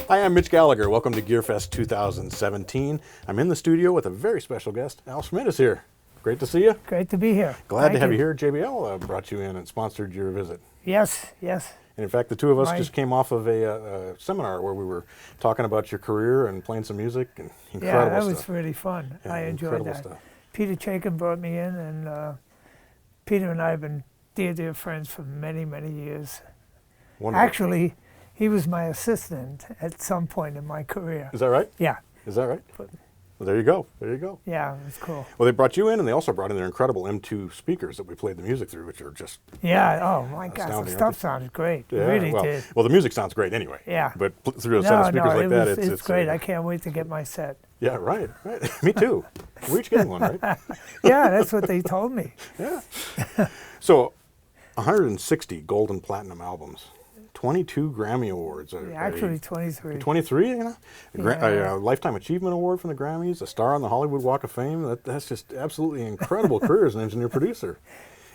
Hi, I'm Mitch Gallagher. Welcome to GearFest 2017. I'm in the studio with a very special guest. Al Schmitt is here. Great to see you. Great to be here. Glad to have you here. JBL brought you in and sponsored your visit. Yes, yes. And in fact, the two of us just came off of a seminar where we were talking about your career and playing some music and incredible stuff. Yeah, that was really fun. Yeah, I enjoyed that. Stuff. Peter Chaikin brought me in, and Peter and I have been dear, dear friends for many, many years. Wonderful. Actually, he was my assistant at some point in my career. Is that right? Yeah. Is that right? Well, there you go. There you go. Yeah, it was cool. Well, they brought you in, and they also brought in their incredible M2 speakers that we played the music through, which are just oh my God, the stuff sounded great. Yeah, it really did. Well, the music sounds great anyway. Yeah. But through a set of speakers like that, it's great. I can't wait to get my set. Yeah, right. Me too. We're each getting one, right? Yeah, that's what they told me. Yeah. So, 160 gold and platinum albums. 22 Grammy Awards. Actually, 23. 23, you know? Yeah. A Lifetime Achievement Award from the Grammys, a star on the Hollywood Walk of Fame. That's just absolutely incredible career as an engineer-producer.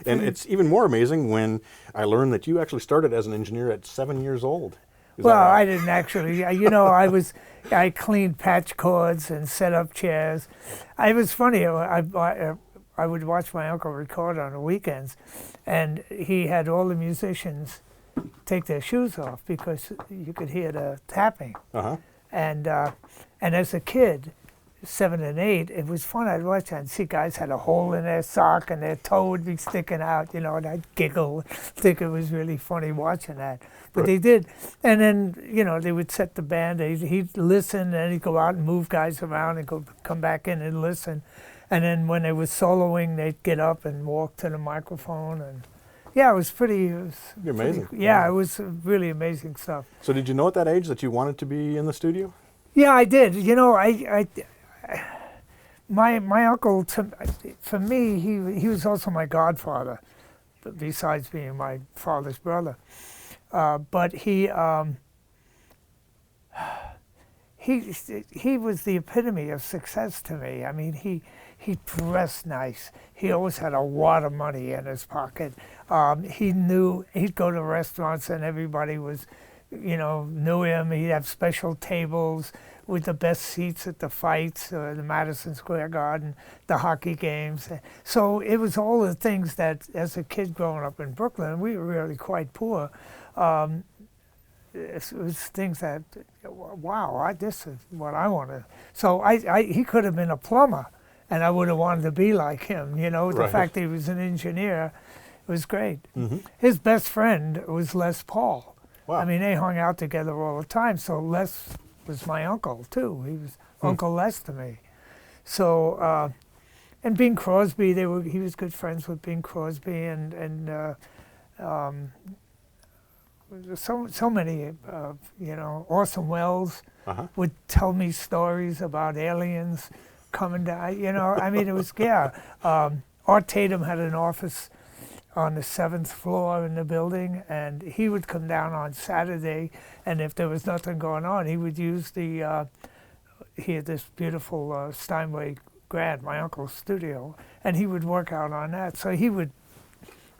And it's even more amazing when I learned that you actually started as an engineer at 7 years old. Well, right? I didn't actually. I cleaned patch cords and set up chairs. It was funny. I would watch my uncle record on the weekends, and he had all the musicians take their shoes off because you could hear the tapping. Uh-huh. And as a kid, 7 and 8, it was fun. I'd watch that and see guys had a hole in their sock and their toe would be sticking out, and I'd giggle, think it was really funny watching that. But they did. And then, they would set the band. He'd listen, and he'd go out and move guys around and come back in and listen. And then when they were soloing, they'd get up and walk to the microphone. And yeah, it was amazing. It was really amazing stuff. So did you know at that age that you wanted to be in the studio? Yeah, I did. My uncle, for me, he was also my godfather, besides being my father's brother. But he was the epitome of success to me. I mean, he dressed nice. He always had a wad of money in his pocket. He'd go to restaurants and everybody knew him. He'd have special tables with the best seats at the fights, the Madison Square Garden, the hockey games. So it was all the things that, as a kid growing up in Brooklyn, we were really quite poor. It was things that, wow, this is what I want to. So he could have been a plumber, and I would have wanted to be like him. The fact that he was an engineer was great. Mm-hmm. His best friend was Les Paul. Wow. I mean, they hung out together all the time. So Les was my uncle too. He was Uncle Les to me. So, and Bing Crosby, he was good friends with Bing Crosby, and so many, Orson Welles would tell me stories about aliens coming down. I mean, it was Art Tatum had an office on the 7th floor in the building, and he would come down on Saturday, and if there was nothing going on, he would use he had this beautiful Steinway Grand, my uncle's studio, and he would work out on that. So he would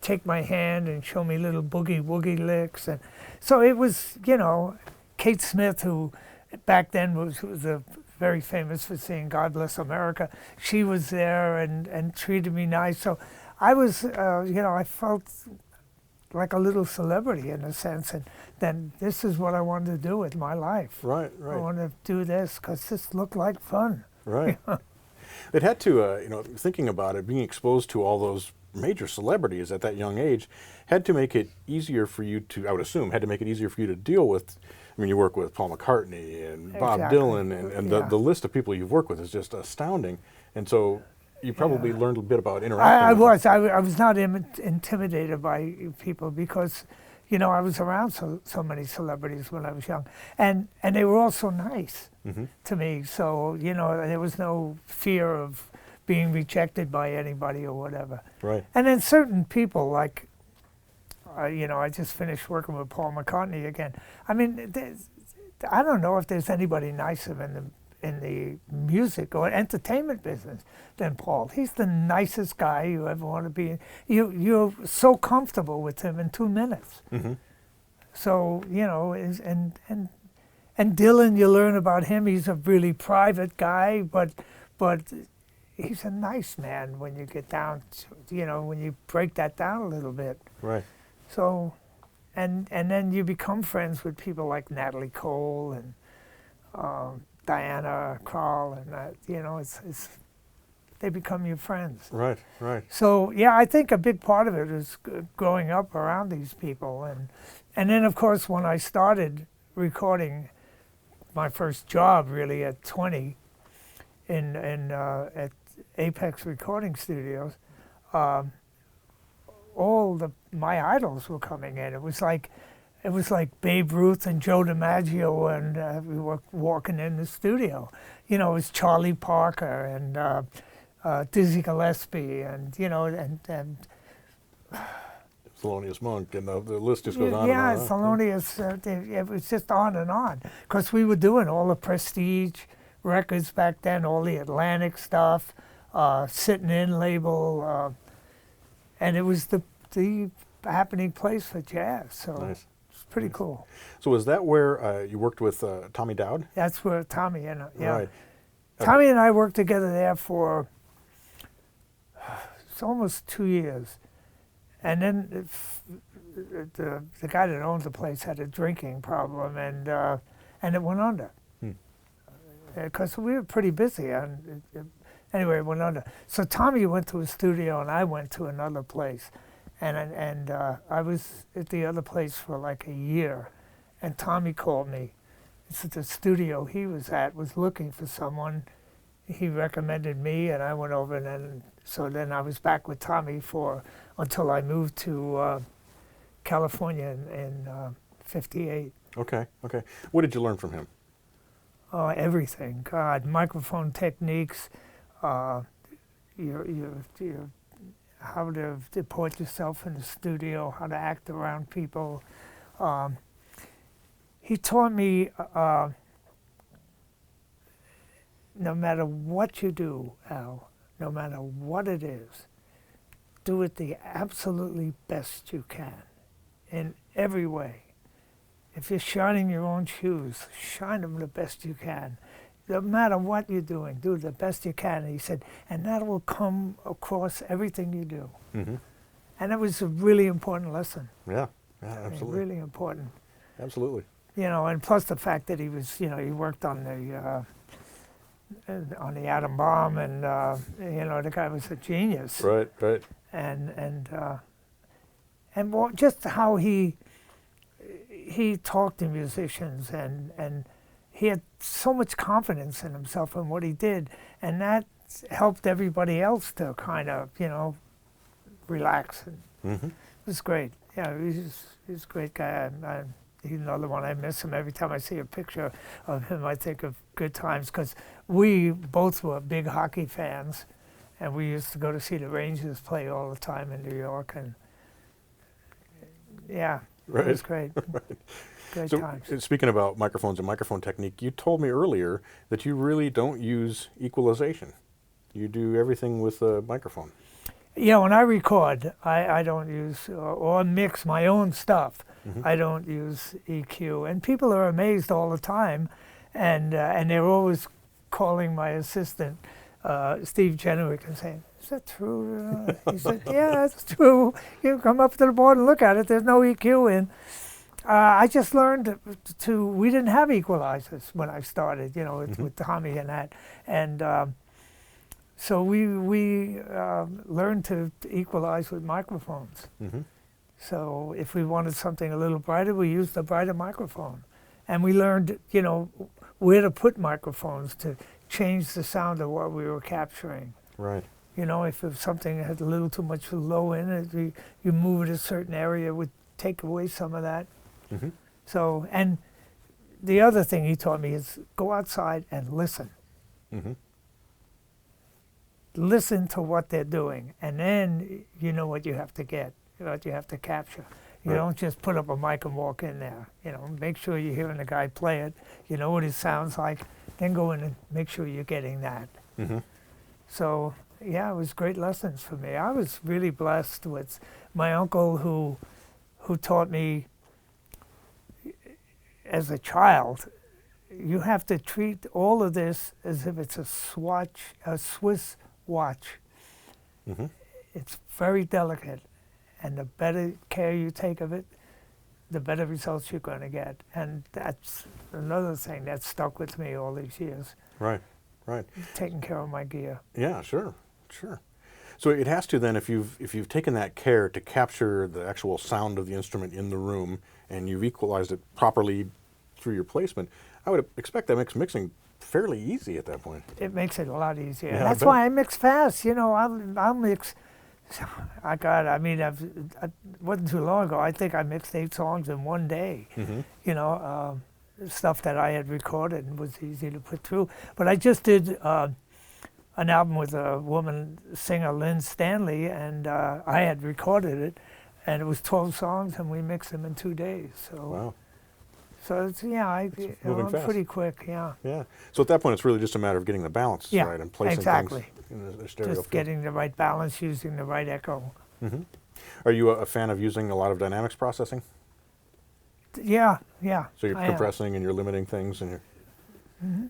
take my hand and show me little boogie-woogie licks. And so it was, Kate Smith, who back then was very famous for singing God Bless America. She was there and treated me nice. So I was, I felt like a little celebrity in a sense. And then this is what I wanted to do with my life. Right. I wanted to do this because this looked like fun. Right. It had to, thinking about it, being exposed to all those major celebrities at that young age had to make it easier for you to, I would assume, deal with. I mean, you work with Paul McCartney and Bob Dylan, and the list of people you've worked with is just astounding. And so you probably learned a bit about interacting. I was not intimidated by people because, I was around so many celebrities when I was young. And they were all so nice to me. So, there was no fear of being rejected by anybody or whatever. Right. And then certain people, like, I just finished working with Paul McCartney again. I mean, I don't know if there's anybody nicer in the music or entertainment business than Paul. He's the nicest guy you ever want to be. You're so comfortable with him in 2 minutes. Mm-hmm. So, you know, and Dylan, you learn about him. He's a really private guy, but he's a nice man when you get down to, you know, when you break that down a little bit. Right. So, and then you become friends with people like Natalie Cole and Diana Krall, and you know, they become your friends. Right. Right. So yeah, I think a big part of it is growing up around these people, and then of course when I started recording, my first job really at 20, at Apex Recording Studios, my idols were coming in. It was like Babe Ruth and Joe DiMaggio, and we were walking in the studio. You know, it was Charlie Parker and Dizzy Gillespie, and you know, and Thelonious Monk, and the list just goes on. Yeah, and on. Thelonious. It was just on and on, because we were doing all the Prestige records back then, all the Atlantic stuff, Sitting In label, and it was the happening place for jazz. So Nice. it's pretty cool. So was that where you worked with Tommy Dowd? That's where Tommy and yeah, Right. Tommy and I worked together there for it's almost 2 years, and then the guy that owned the place had a drinking problem, and it went under. Because we were pretty busy, and anyway, it went under. So Tommy went to a studio, and I went to another place, and I was at the other place for like a year, and Tommy called me. He said the studio he was at was looking for someone. He recommended me, and I went over, and then I was back with Tommy until I moved to California in '58. Okay. What did you learn from him? Everything. God, microphone techniques, your how to deport yourself in the studio, how to act around people. He taught me no matter what you do, Al, no matter what it is, do it the absolutely best you can in every way. If you're shining your own shoes, shine them the best you can. No matter what you're doing, do the best you can. And he said, and that will come across everything you do. Mm-hmm. And it was a really important lesson. Yeah, absolutely. Really important. Absolutely. You know, and plus the fact that he was, you know, he worked on the atom bomb, and you know, the guy was a genius. Right. And just how he talked to musicians, and he had so much confidence in himself and what he did, and that helped everybody else to kind of, you know, relax. And Mm-hmm. it was great. Yeah, he's a great guy. He's another one. I miss him. Every time I see a picture of him, I think of good times, because we both were big hockey fans, and we used to go to see the Rangers play all the time in New York, and yeah, Right. it was great. Right. Great So, times. speaking about microphones and microphone technique, you told me earlier that you really don't use equalization. You do everything with a microphone. Yeah, when I record, I don't use or mix my own stuff. Mm-hmm. I don't use EQ, and people are amazed all the time, and they're always calling my assistant, Steve Jenwick, and saying, "Is that true?" He said, "Yeah, that's true. You come up to the board and look at it. There's no EQ in." I just learned we didn't have equalizers when I started, you know, with Tommy and that, and so we learned to equalize with microphones. Mm-hmm. So if we wanted something a little brighter, we used a brighter microphone. And we learned, you know, where to put microphones to change the sound of what we were capturing. Right. You know, if something had a little too much low in it, you move it a certain area, it would take away some of that. Mm-hmm. So, and the other thing he taught me is go outside and listen. Mm-hmm. Listen to what they're doing, and then you know what you have to get, what you have to capture. You Right. don't just put up a mic and walk in there. You know, make sure you're hearing the guy play it. You know what it sounds like, then go in and make sure you're getting that. Mm-hmm. So yeah, it was great lessons for me. I was really blessed with my uncle who taught me as a child, you have to treat all of this as if it's a Swiss watch. Mm-hmm. It's very delicate, and the better care you take of it, the better results you're going to get. And that's another thing that stuck with me all these years. Right, right. Taking care of my gear. Yeah, sure, sure. So it has to then, if you've taken that care to capture the actual sound of the instrument in the room, and you've equalized it properly through your placement, I would expect that makes mixing fairly easy at that point. It makes it a lot easier. Yeah, That's why I mix fast. You know, I'll mix. It wasn't too long ago. I think I mixed 8 songs in one day. Mm-hmm. You know, stuff that I had recorded and was easy to put through. But I just did an album with a woman singer, Lynn Stanley, and I had recorded it, and it was 12 songs, and we mixed them in 2 days. So, wow. So it's, yeah, I'm fast. pretty quick, yeah. Yeah. So at that point, it's really just a matter of getting the balance right and placing exactly. things in the stereo Just field. getting the right balance, using the right echo. Mm-hmm. Are you a fan of using a lot of dynamics processing? Yeah. So you're compressing and you're limiting things, and you're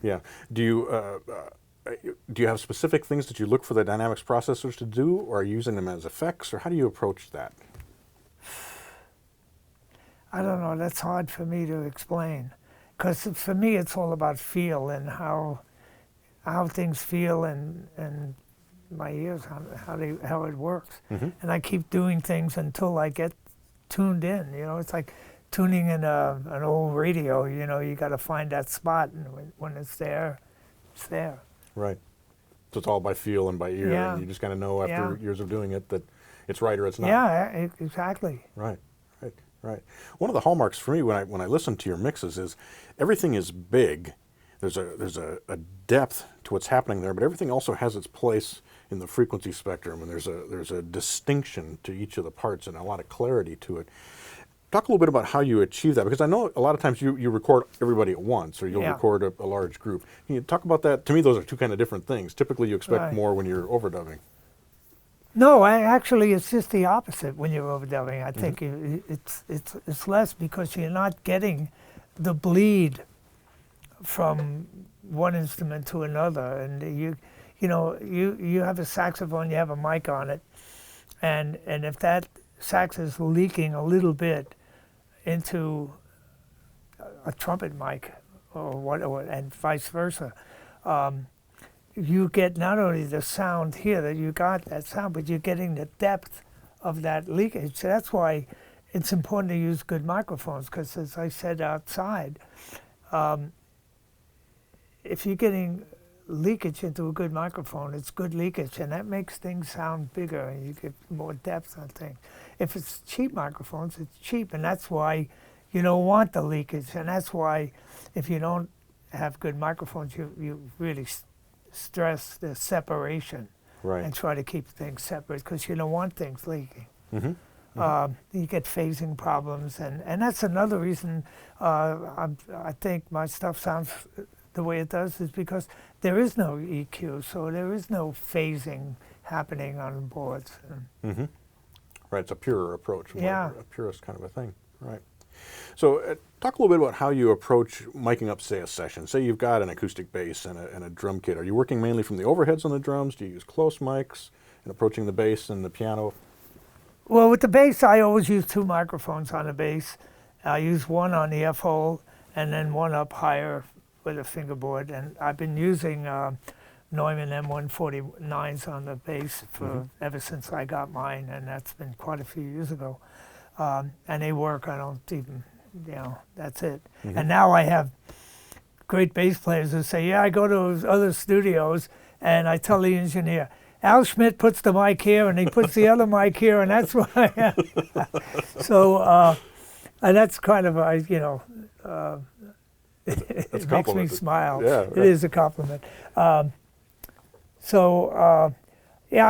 yeah. Do you have specific things that you look for the dynamics processors to do, or are you using them as effects, or how do you approach that? I don't know. That's hard for me to explain, because for me it's all about feel and how things feel and my ears, how it works. Mm-hmm. And I keep doing things until I get tuned in. You know, it's like tuning in an old radio. You know, you got to find that spot, and when it's there, it's there. Right. So it's all by feel and by ear, and you just kind of know after years of doing it that it's right or it's not. Yeah, exactly. Right. Right. One of the hallmarks for me when I listen to your mixes is everything is big. There's a depth to what's happening there, but everything also has its place in the frequency spectrum, and there's a distinction to each of the parts and a lot of clarity to it. Talk a little bit about how you achieve that, because I know a lot of times you record everybody at once, or you'll record a large group. Can you talk about that? To me, those are two kind of different things. Typically, you expect more when you're overdubbing. No, actually, it's just the opposite when you're overdubbing. I think it's less because you're not getting the bleed from one instrument to another, and you have a saxophone, you have a mic on it, and if that sax is leaking a little bit into a trumpet mic, and vice versa. You get not only the sound here that you got that sound, but you're getting the depth of that leakage. So that's why it's important to use good microphones, because as I said outside, if you're getting leakage into a good microphone, it's good leakage, and that makes things sound bigger, and you get more depth on things. If it's cheap microphones, it's cheap, and that's why you don't want the leakage, and that's why if you don't have good microphones, you really stress the separation and try to keep things separate, because you don't want things leaking. You get phasing problems, and that's another reason I think my stuff sounds the way it does, is because there is no EQ, so there is no phasing happening on boards. Right, it's a purer approach, a purist kind of a thing. Right. So talk a little bit about how you approach miking up, say, a session. Say you've got an acoustic bass and a drum kit. Are you working mainly from the overheads on the drums? Do you use close mics and approaching the bass and the piano? Well, with the bass, I always use 2 microphones on the bass. I use one on the F-hole and then one up higher with a fingerboard. And I've been using Neumann M149s on the bass for ever since I got mine, and that's been quite a few years ago. And they work. I don't even, that's it. And now I have great bass players who say, I go to those other studios and I tell the engineer, Al Schmitt puts the mic here and he puts the other mic here, and that's why. So, and that's kind of, it makes me smile. Yeah, right. It is a compliment. I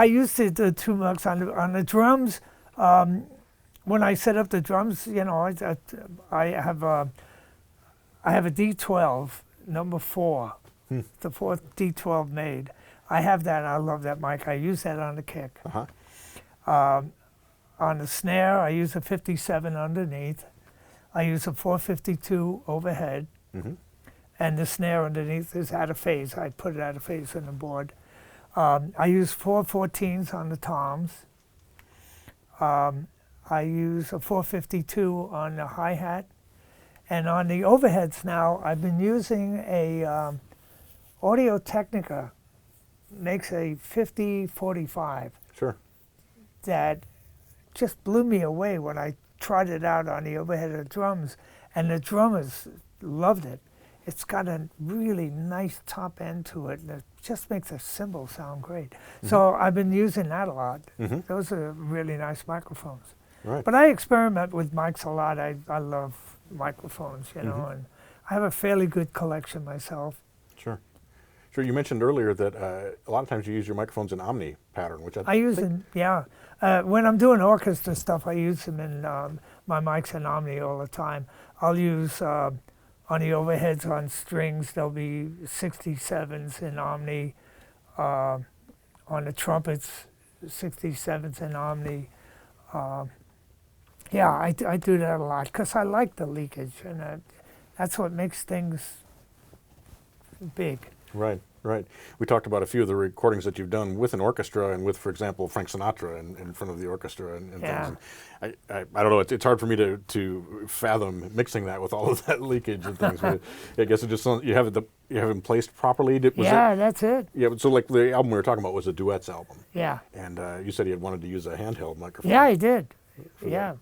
used to do 2 mics on the drums. When I set up the drums, I have a D12 number 4 the fourth D12 made. I have that. I love that mic. I use that on the kick. On the snare, I use a 57 underneath. I use a 452 overhead. And the snare underneath is out of phase. I put it out of phase on the board. I use 414s on the toms. I use a 452 on the hi-hat. And on the overheads now, I've been using a Audio-Technica, makes a 5045. Sure. That just blew me away when I tried it out on the overhead of the drums, and the drummers loved it. It's got a really nice top end to it, and it just makes a cymbal sound great. So I've been using that a lot. Those are really nice microphones. Right. But I experiment with mics a lot. I love microphones, you know, and I have a fairly good collection myself. Sure. Sure. You mentioned earlier that a lot of times you use your microphones in omni pattern, which I use them, yeah. When I'm doing orchestra stuff, I use them in my mics in omni all the time. I'll use on the overheads on strings, there'll be 67s in omni. On the trumpets, 67s in omni. Yeah, I do that a lot because I like the leakage, and that's what makes things big. Right, right. We talked about a few of the recordings that you've done with an orchestra and with, for example, Frank Sinatra in front of the orchestra and things. And I don't know, it's hard for me to fathom mixing that with all of that leakage and things. But I guess it just you have them placed properly. That's it. Yeah, so like the album we were talking about was a duets album. Yeah. And you said you had wanted to use a handheld microphone. Yeah, I did. Yeah.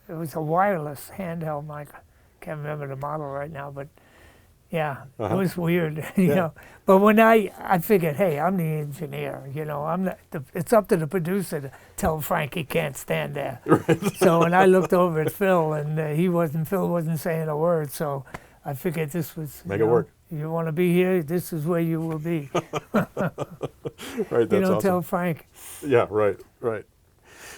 It was a wireless handheld mic. Can't remember the model right now, but yeah, it was weird, you know. But when I figured, hey, I'm the engineer, you know. I'm not. It's up to the producer to tell Frank he can't stand there. So when I looked over at Phil, and Phil wasn't saying a word, so I figured this was make it work. You want to be here, this is where you will be. Right, that's you don't awesome. tell Frank. Yeah, right.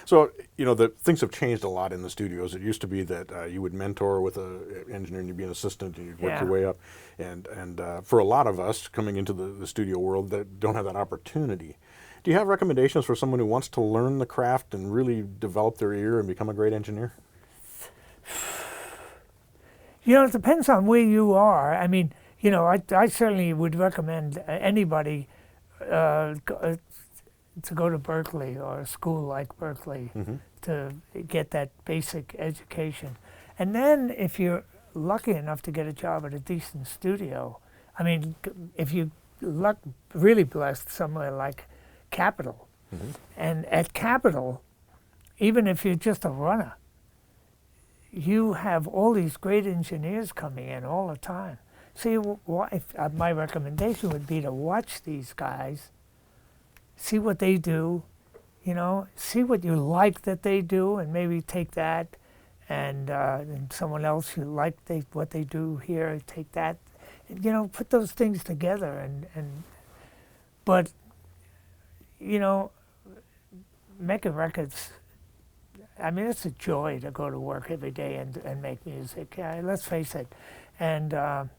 So, you know, things have changed a lot in the studios. It used to be that you would mentor with an engineer and you'd be an assistant and you'd work your way up. And for a lot of us coming into the studio world that don't have that opportunity, do you have recommendations for someone who wants to learn the craft and really develop their ear and become a great engineer? You know, it depends on where you are. I mean, you know, I certainly would recommend anybody to go to Berkeley or a school like Berkeley to get that basic education. And then if you're lucky enough to get a job at a decent studio, I mean, if you really blessed somewhere like Capitol, and at Capitol, even if you're just a runner, you have all these great engineers coming in all the time. So my recommendation would be to watch these guys, see what they do, you know, see what you like that they do, and maybe take that, and someone else you like what they do here, take that, and, you know, put those things together, but, you know, making records, I mean, it's a joy to go to work every day and make music. Let's face it, and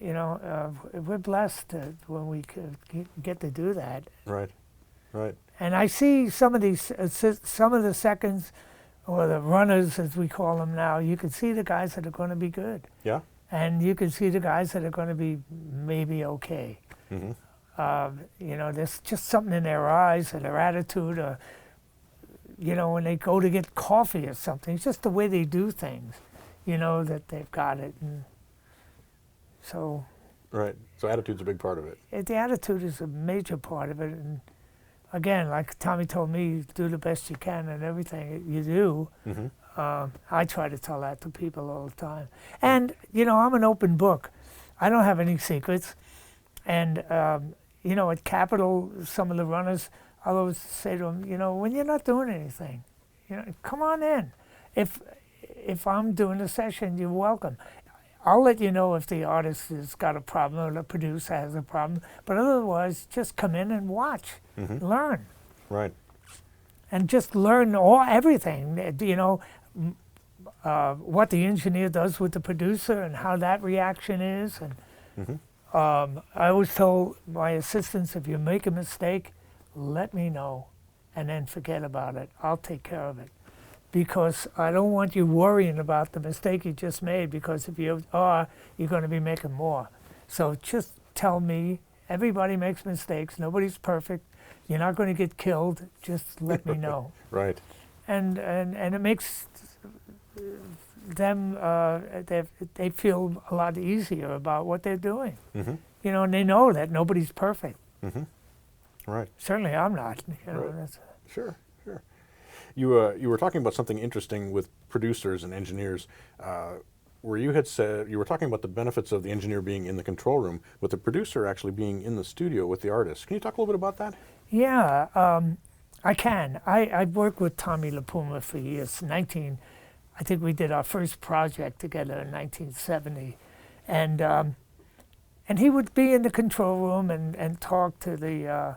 you know, we're blessed when we get to do that. Right. And I see some of these, some of the seconds, or the runners as we call them now, you can see the guys that are going to be good. Yeah. And you can see the guys that are going to be maybe okay. You know, there's just something in their eyes or their attitude, or, you know, when they go to get coffee or something, it's just the way they do things, you know, that they've got it. And so. Right. So attitude's a big part of it. The attitude is a major part of it. And again, like Tommy told me, do the best you can and everything you do. I try to tell that to people all the time. And, you know, I'm an open book. I don't have any secrets. And, you know, at Capitol, some of the runners, I'll always say to them, you know, when you're not doing anything, you know, come on in. If I'm doing a session, you're welcome. I'll let you know if the artist has got a problem or the producer has a problem. But otherwise, just come in and watch, learn. Right. And just learn everything, you know, what the engineer does with the producer and how that reaction is. And I always told my assistants, if you make a mistake, let me know, and then forget about it. I'll take care of it. Because I don't want you worrying about the mistake you just made, because if you are, you're going to be making more. So just tell me, everybody makes mistakes, nobody's perfect, you're not going to get killed, just let me know. Right. And it makes them, they feel a lot easier about what they're doing. You know, and they know that nobody's perfect. Right. Certainly I'm not. You know, Right. Sure. You were talking about something interesting with producers and engineers, where you had said you were talking about the benefits of the engineer being in the control room, with the producer actually being in the studio with the artist. Can you talk a little bit about that? Yeah, I can. I've worked with Tommy LaPuma for years. I think we did our first project together in 1970, and he would be in the control room and talk to the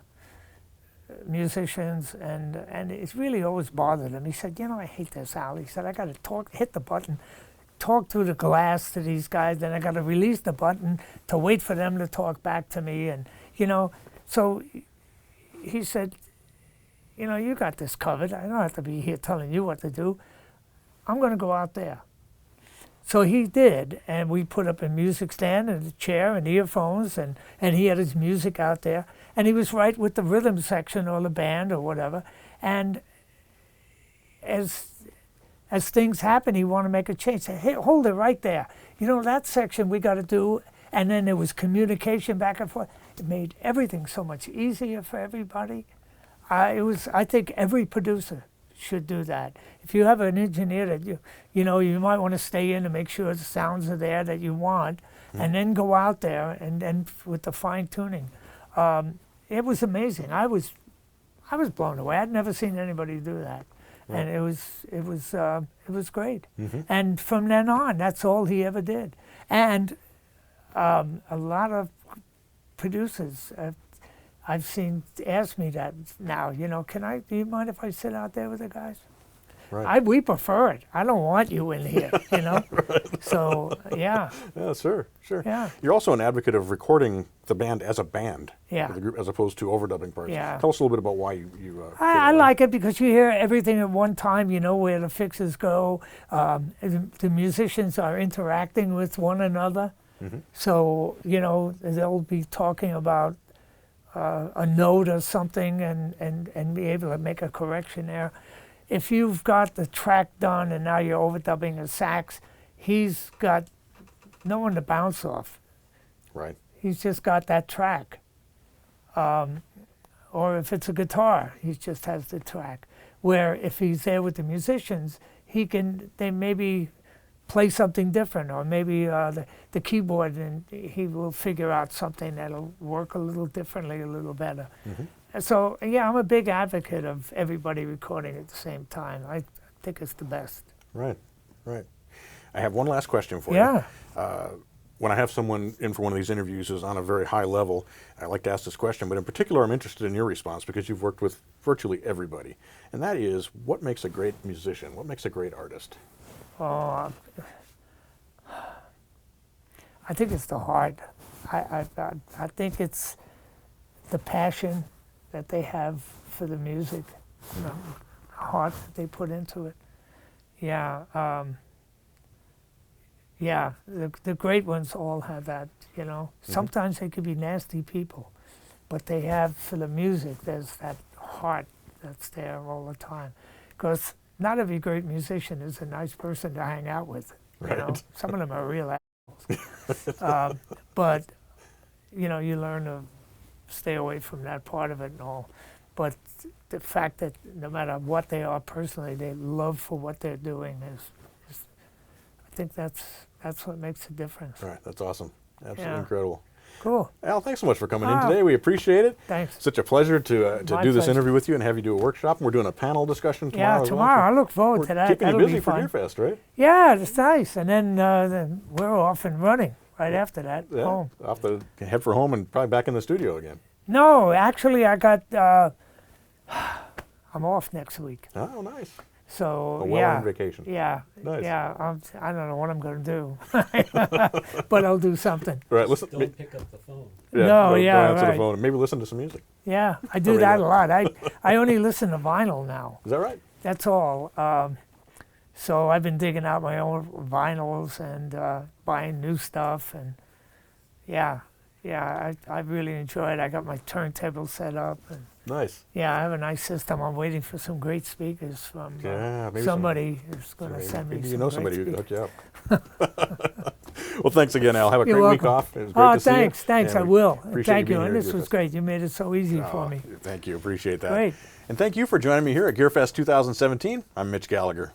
musicians, and it really always bothered him. He said, you know, I hate this, Al. He said, I got to hit the button, talk through the glass to these guys, then I got to release the button to wait for them to talk back to me, and, you know, so he said, you know, you got this covered. I don't have to be here telling you what to do. I'm going to go out there. So he did, and we put up a music stand and a chair and earphones, and he had his music out there, and he was right with the rhythm section or the band or whatever. And as things happen, he wanted to make a change. Say, hey, hold it right there. You know, that section we got to do, and then there was communication back and forth. It made everything so much easier for everybody. I think every producer should do that. If you have an engineer that you know, you might want to stay in and make sure the sounds are there that you want, and then go out there and with the fine tuning. It was amazing. I was blown away. I'd never seen anybody do that, and it was great. And from then on, that's all he ever did. And a lot of producers I've seen ask me that now, you know, do you mind if I sit out there with the guys? Right. We prefer it. I don't want you in here, you know? Right. So, yeah. Yeah, sure. Yeah. You're also an advocate of recording the band as a band, yeah, the group, as opposed to overdubbing parts. Yeah. Tell us a little bit about why you I like it because you hear everything at one time, you know where the fixes go. The musicians are interacting with one another. So, you know, they'll be talking about a note or something and be able to make a correction there. If you've got the track done and now you're overdubbing a sax, he's got no one to bounce off. Right. He's just got that track. Or if it's a guitar, he just has the track. Where if he's there with the musicians, they maybe play something different, or maybe the keyboard, and he will figure out something that'll work a little differently, a little better. So, yeah, I'm a big advocate of everybody recording at the same time. I think it's the best. Right. I have one last question for you. When I have someone in for one of these interviews who's on a very high level, I like to ask this question, but in particular I'm interested in your response because you've worked with virtually everybody. And that is, what makes a great musician? What makes a great artist? I think it's the heart. I think it's the passion that they have for the music, you know, heart that they put into it. Yeah, the great ones all have that, you know. Sometimes they could be nasty people, but they have, for the music, there's that heart that's there all the time. Because not every great musician is a nice person to hang out with, you know. Some of them are real assholes. But, you know, you learn to stay away from that part of it and all. But the fact that no matter what they are personally, they love for what they're doing is I think that's what makes a difference. Right, that's awesome. Absolutely incredible. Cool. Al, thanks so much for coming in today. We appreciate it. Thanks. Such a pleasure to do this interview with you and have you do a workshop. And we're doing a panel discussion tomorrow. Yeah, tomorrow. I look forward to that. Keeping That'll you busy be for fun. Beer Fest, right? Yeah, it's nice. And then we're off and running right after that. Yeah, home. off to head for home and probably back in the studio again. No, actually, I got. I'm off next week. Oh, nice. So A well-earned vacation. Yeah, Nice. yeah. I don't know what I'm going to do, but I'll do something. Right. Listen. Don't pick up the phone. Yeah, No, don't yeah, answer the right. phone. Maybe listen to some music. Yeah, I do mean, that yeah. a lot. I only listen to vinyl now. Is that right? That's all. So I've been digging out my own vinyls and buying new stuff, and I really enjoy it. I got my turntable set up, and Nice. yeah, I have a nice system. I'm waiting for some great speakers from Yeah, maybe somebody who's going to send me Maybe some you know great somebody who can speakers. hook you up. Well, thanks again, Al. Have a You're great week welcome. off. It was great Oh, to see you. thanks. And I we will. appreciate Thank you. being And here at this was Gearfest. great. You made it so easy for me. Thank you. Appreciate that. Great. And thank you for joining me here at Gearfest 2017. I'm Mitch Gallagher.